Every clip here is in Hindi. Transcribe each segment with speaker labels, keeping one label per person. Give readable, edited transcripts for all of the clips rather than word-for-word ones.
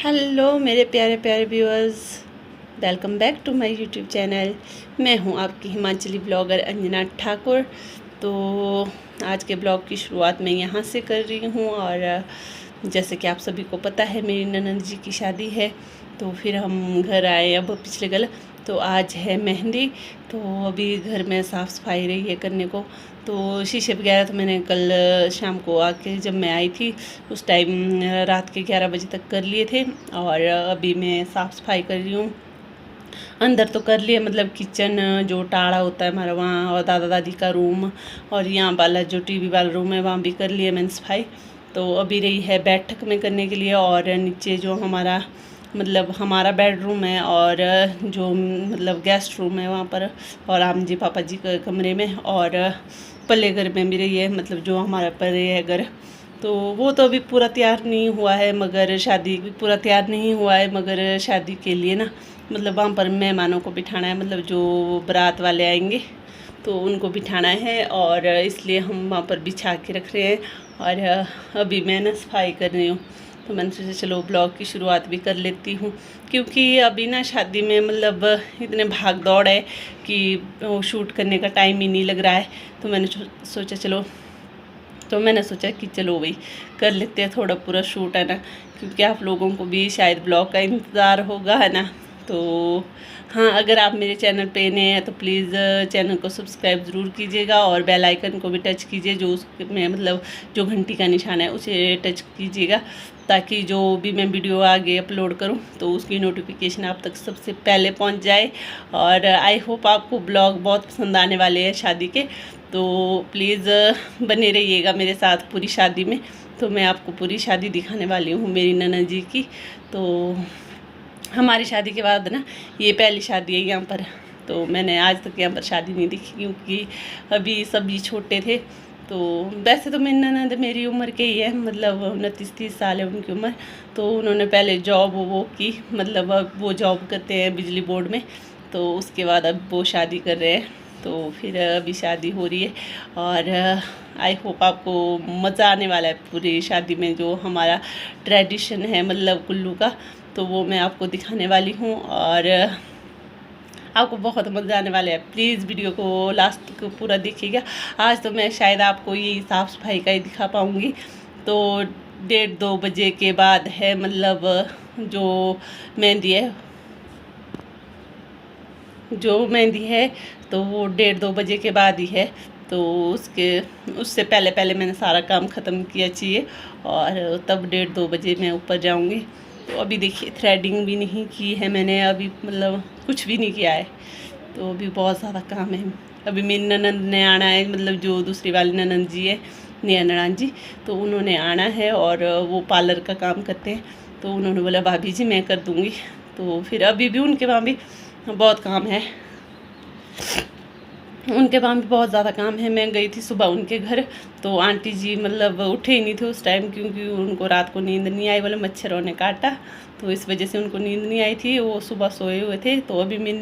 Speaker 1: हेलो मेरे प्यारे प्यारे viewers, welcome back to my YouTube channel. मैं हूं आपकी हिमाचली ब्लॉगर अंजना ठाकुर। तो आज के ब्लॉग की शुरुआत मैं यहां से कर रही हूं। और जैसे कि आप सभी को पता है, मेरी ननंद जी की शादी है, तो फिर हम घर आए अब पिछले कल। तो आज है मेहंदी, तो अभी घर में साफ़ सफाई रही है करने को। तो शीशे वगैरह तो मैंने कल शाम को आके जब मैं आई थी उस टाइम रात के 11 बजे तक कर लिए थे। और अभी मैं साफ़ सफाई कर रही हूँ। अंदर तो कर लिया, मतलब किचन जो टाड़ा होता है हमारा वहाँ, और दादा दादी का रूम, और यहाँ वाला जो टीवी वाला रूम है वहाँ भी कर लिया मैंने सफाई। तो अभी रही है बैठक में करने के लिए। और नीचे जो हमारा बेडरूम है, और जो मतलब गेस्ट रूम है वहाँ पर, और आम जी पापा जी के कमरे में, और पल्ले घर में भी रही है, मतलब जो हमारा पल्ले है घर। तो वो तो अभी पूरा तैयार नहीं हुआ है, मगर शादी भी पूरा तैयार नहीं हुआ है, मगर शादी के लिए ना, मतलब वहाँ पर मेहमानों को बिठाना है, मतलब जो बारात वाले आएंगे तो उनको बिठाना है, और इसलिए हम वहाँ पर बिछा के रख रहे हैं। और अभी मैं ना सफाई कर रही हूँ, तो मैंने सोचा चलो ब्लॉग की शुरुआत भी कर लेती हूँ, क्योंकि अभी ना शादी में मतलब इतने भाग दौड़ है कि वो शूट करने का टाइम ही नहीं लग रहा है। तो मैंने सोचा कि चलो भाई कर लेते हैं थोड़ा पूरा शूट, है ना, क्योंकि आप लोगों को भी शायद ब्लॉग का इंतज़ार होगा, है ना। तो हाँ, अगर आप मेरे चैनल पे नए हैं तो प्लीज़ चैनल को सब्सक्राइब ज़रूर कीजिएगा, और बेल आइकन को भी टच कीजिए, जो उसमें मतलब जो घंटी का निशान है उसे टच कीजिएगा, ताकि जो भी मैं वीडियो आगे अपलोड करूं तो उसकी नोटिफिकेशन आप तक सबसे पहले पहुंच जाए। और आई होप आपको ब्लॉग बहुत पसंद आने वाले हैं शादी के। तो प्लीज़ बने रहिएगा मेरे साथ पूरी शादी में। तो मैं आपको पूरी शादी दिखाने वाली हूँ मेरी ननद जी की। तो हमारी शादी के बाद ना ये पहली शादी है यहाँ पर। तो मैंने आज तक यहाँ पर शादी नहीं देखी, क्योंकि अभी सभी छोटे थे। तो वैसे तो मेरी ननद मेरी उम्र के ही है, मतलब 29-30 साल है उनकी उम्र। तो उन्होंने पहले जॉब वो की, मतलब अब वो जॉब करते हैं बिजली बोर्ड में। तो उसके बाद अब वो शादी कर रहे हैं, तो फिर अभी शादी हो रही है। और आई होप आपको मज़ा आने वाला है पूरी शादी में, जो हमारा ट्रेडिशन है मतलब कुल्लू का, तो वो मैं आपको दिखाने वाली हूँ। और आपको बहुत मज़ा आने वाला है। प्लीज़ वीडियो को लास्ट तक पूरा देखिएगा। आज तो मैं शायद आपको यही साफ़ सफाई का ही दिखा पाऊँगी। तो 1:30-2 बजे के बाद है, मतलब जो मेहंदी है तो वो 1:30-2 बजे के बाद ही है। तो उससे पहले पहले मैंने सारा काम ख़त्म किया चाहिए, और तब 1:30-2 बजे मैं ऊपर जाऊँगी। तो अभी देखिए थ्रेडिंग भी नहीं की है मैंने, अभी मतलब कुछ भी नहीं किया है। तो अभी बहुत ज़्यादा काम है। अभी मेरी ननंद ने आना है, मतलब जो दूसरी वाली ननंद जी है, नेहा ननान जी, तो उन्होंने आना है, और वो पार्लर का काम करते हैं। तो उन्होंने बोला भाभी जी मैं कर दूँगी। तो फिर अभी भी उनके वहाँ भी बहुत काम है, उनके वहाँ भी बहुत ज़्यादा काम है। मैं गई थी सुबह उनके घर, तो आंटी जी मतलब उठे ही नहीं थे उस टाइम, क्योंकि उनको रात को नींद नहीं आई, बोले मच्छरों ने काटा, तो इस वजह से उनको नींद नहीं आई थी, वो सुबह सोए हुए थे। तो अभी मेरी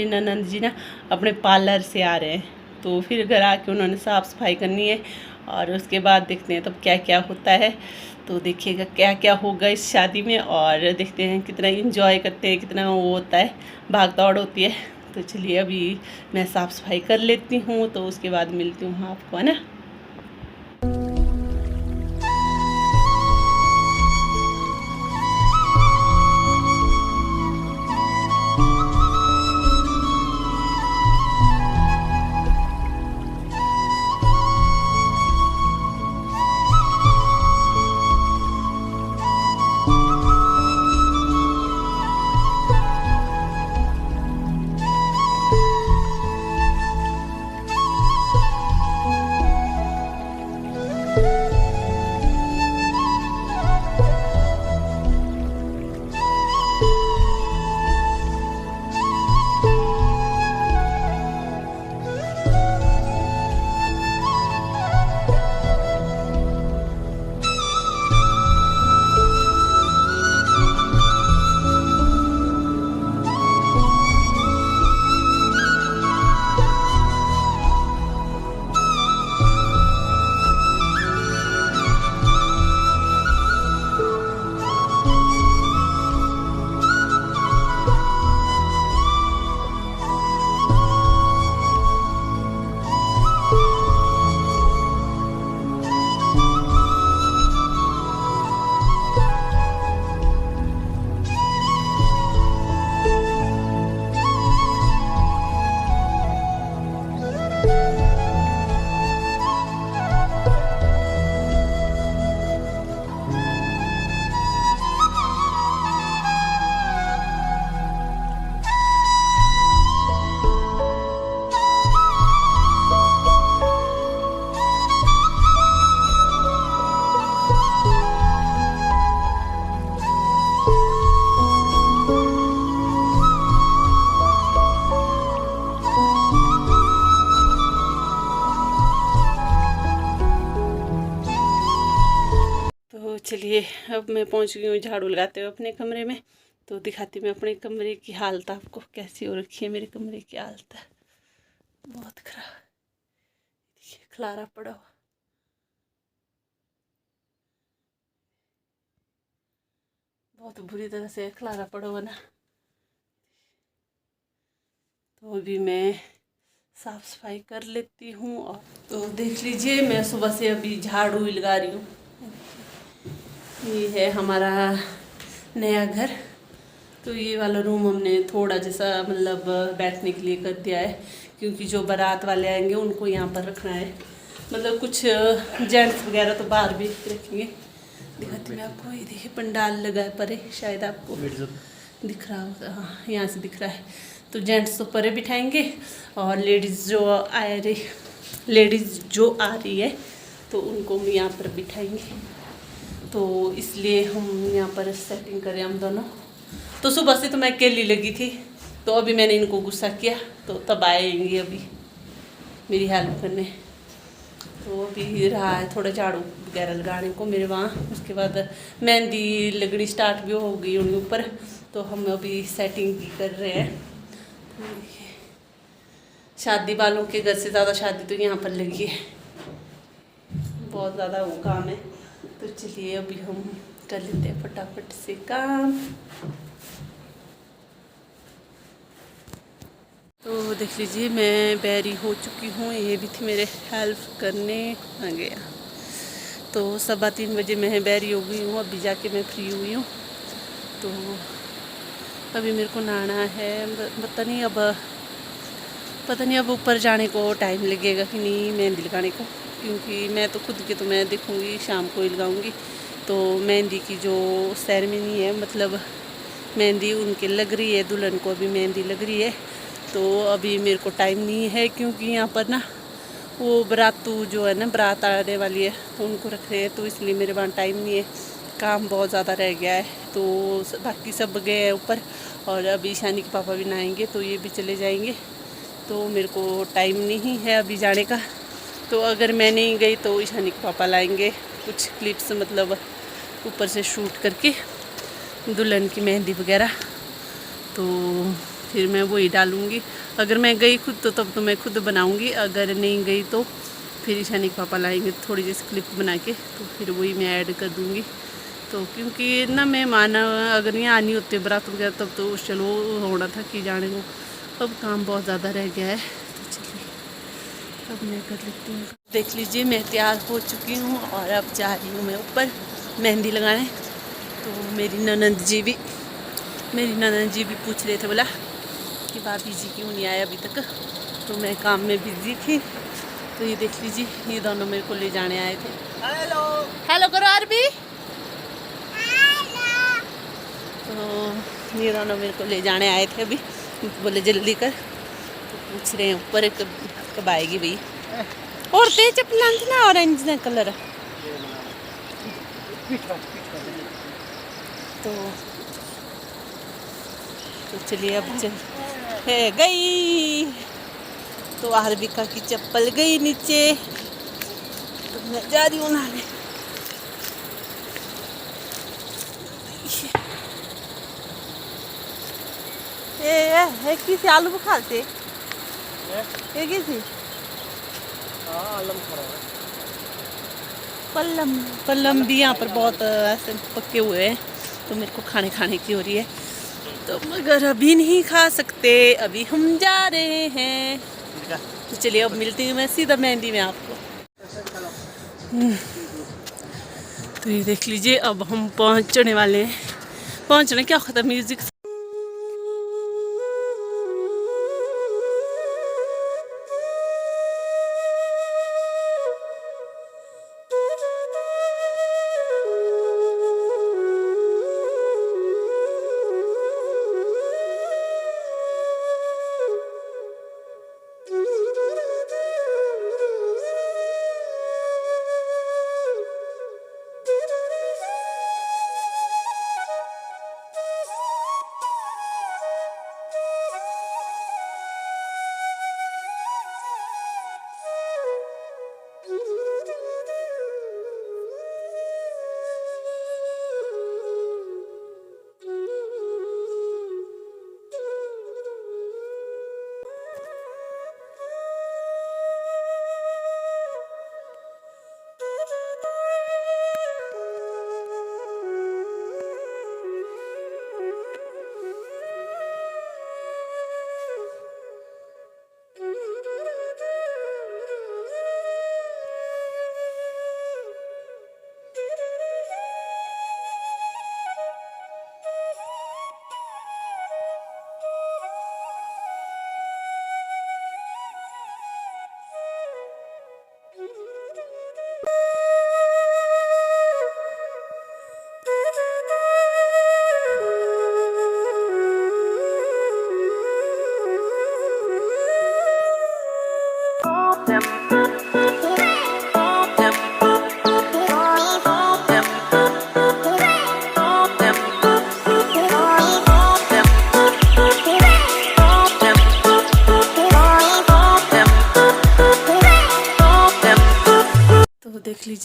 Speaker 1: ननद जी ना अपने पार्लर से आ रहे हैं। तो फिर घर आके उन्होंने साफ़ सफाई करनी है, और उसके बाद देखते हैं तब क्या क्या होता है। तो देखिएगा क्या क्या होगा इस शादी में, और देखते हैं कितना इंजॉय करते हैं, कितना वो होता है, भाग दौड़ होती है। तो चलिए अभी मैं साफ़ सफाई कर लेती हूँ, तो उसके बाद मिलती हूँ आपको, है ना। अब मैं पहुंच गई हूँ झाड़ू लगाते हुए अपने कमरे में। तो दिखाती मैं अपने कमरे की हालत आपको, कैसी हो रखी है मेरे कमरे की हालत है, बहुत खराब। देखिए खलारा पड़ा हुआ, बहुत बुरी तरह से खलारा पड़ा हुआ ना। तो अभी मैं साफ सफाई कर लेती हूँ। और तो देख लीजिए मैं सुबह से अभी झाड़ू लगा रही हूँ। ये है हमारा नया घर। तो ये वाला रूम हमने थोड़ा जैसा मतलब बैठने के लिए कर दिया है, क्योंकि जो बारात वाले आएंगे उनको यहाँ पर रखना है। मतलब कुछ जेंट्स वगैरह तो बाहर भी रखेंगे। दिखाती मैं आपको, ये देखिए पंडाल लगा है परे, शायद आपको दिख रहा होगा, हाँ यहाँ से दिख रहा है। तो जेंट्स तो परे बिठाएंगे और लेडीज़ जो आ रही है तो उनको हम यहाँ पर बिठाएंगे। तो इसलिए हम यहाँ पर सेटिंग करें हम दोनों। तो सुबह से तो मैं अकेली लगी थी, तो अभी मैंने इनको गुस्सा किया तो तब आएंगे अभी मेरी हेल्प करने। तो अभी रहा है थोड़ा झाड़ू वगैरह लगाने को मेरे वहाँ। उसके बाद मेहंदी लगनी स्टार्ट भी हो गई उनके ऊपर, तो हम अभी सेटिंग भी कर रहे हैं। शादी वालों के घर से ज़्यादा शादी तो यहाँ पर लगी है, बहुत ज़्यादा वो काम है। तो चलिए अभी हम कर लेते हैं फटाफट से काम। तो देख लीजिए मैं बैरी हो चुकी हूँ, ये भी थी मेरे हेल्प करने आ गया। तो 3:15 बजे मैं बैरी हो गई हूँ, अभी जाके मैं फ्री हुई हूँ। तो अभी मेरे को नहाना है, पता नहीं अब ऊपर जाने को टाइम लगेगा कि नहीं मेहंदी लगाने को, क्योंकि मैं तो खुद की तो मैं देखूँगी शाम को ही लगाऊँगी। तो मेहंदी की जो सेरेमनी है, मतलब मेहंदी उनके लग रही है, दुल्हन को अभी मेहंदी लग रही है। तो अभी मेरे को टाइम नहीं है, क्योंकि यहाँ पर ना वो बरातू जो है ना, बारात आने वाली है तो उनको रख रहे हैं, तो इसलिए मेरे वहाँ टाइम नहीं है, काम बहुत ज़्यादा रह गया है। तो बाकी सब गए हैं ऊपर, और अभी ईशानी के पापा भी नहाएंगे तो ये भी चले जाएंगे। तो मेरे को टाइम नहीं है अभी जाने का। तो अगर मैं नहीं गई तो ईशानी के पापा लाएंगे कुछ क्लिप्स, मतलब ऊपर से शूट करके दुल्हन की मेहंदी वगैरह, तो फिर मैं वही डालूँगी। अगर मैं गई खुद तो तब तो मैं खुद बनाऊँगी, अगर नहीं गई तो फिर ईशानी के पापा लाएंगे थोड़ी जैसी क्लिप बना के, तो फिर वही मैं ऐड कर दूँगी। तो क्योंकि ना मैं माना अगर नहीं आनी होती बारात वगैरह तब तो चलो होना था कि जाने को, अब काम बहुत ज़्यादा रह गया है। तो चलिए अब मैं कर लेती हूँ। देख लीजिए मैं तैयार हो चुकी हूँ और अब जा रही हूँ मैं ऊपर मेहंदी लगाने। तो मेरी ननद जी भी पूछ रहे थे, बोला कि भाभी जी क्यों नहीं आए अभी तक, तो मैं काम में बिजी थी। तो ये देख लीजिए ये दोनों मेरे को ले जाने आए थे। हेलो करो आरबी। तो ये दोनों मेरे को ले जाने आए थे अभी, बोले जल्दी कर। तो पूछ रहे हैं ऊपर कब आएगी भाई। और तेज अपना ना ऑरेंज ना कलर। तो चलिए अब चल है गई। तो आरबिका की चप्पल गई नीचे, तो मैं जा रही हूँ नहाने। है किसी आलू बुखारते ये किसी पल्लम भी यहाँ पर बहुत ऐसे पक्के हुए हैं, तो मेरे को खाने की हो रही है। तो मगर अभी नहीं खा सकते, अभी हम जा रहे हैं। तो चलिए अब मिलती हूँ मैं सीधा मेहंदी में आपको। तो ये देख लीजिए अब हम पहुँचने वाले हैं। पहुँचने क्या होता है म्यूजिक।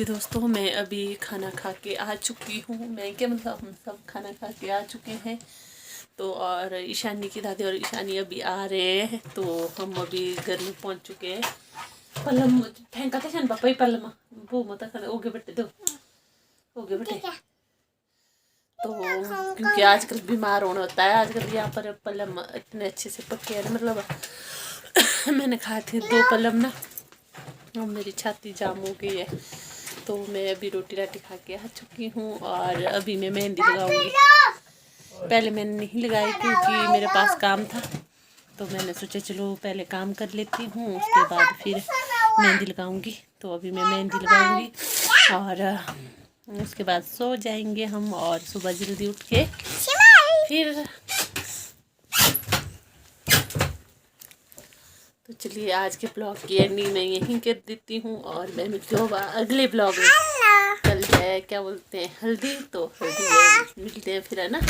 Speaker 1: जी दोस्तों, मैं अभी खाना खा के आ चुकी हूँ। मैं क्या मतलब हम सब खाना खा के आ चुके हैं। तो और ईशानी की दादी और ईशानी अभी आ रहे हैं। तो हम अभी घर में पहुँच चुके हैं। पलम फेंका थे शन पापा ही पलम वो मत खाने ओगे बेटे दो ओगे बेटे। तो क्योंकि आजकल बीमार होना होता है। आजकल यहाँ पर पलम इतने अच्छे से पके हैं, मतलब मैंने खाए थे 2 पलम ना, और मेरी छाती जाम हो गई है। तो मैं अभी रोटी राटी खा के आ चुकी हूँ और अभी मैं मेहंदी लगाऊंगी। पहले मैंने नहीं लगाई क्योंकि मेरे पास काम था, तो मैंने सोचा चलो पहले काम कर लेती हूँ, उसके बाद फिर मेहंदी लगाऊंगी। तो अभी मैं मेहंदी लगाऊंगी और उसके बाद सो जाएंगे हम, और सुबह जल्दी उठ के फिर। तो चलिए आज के ब्लॉग की एंडिंग मैं यहीं कर देती हूँ, और मैं मिलती हूँ अगले ब्लॉग में। कल है क्या बोलते हैं हल्दी, तो हल्दी मिलते हैं फिर, है ना।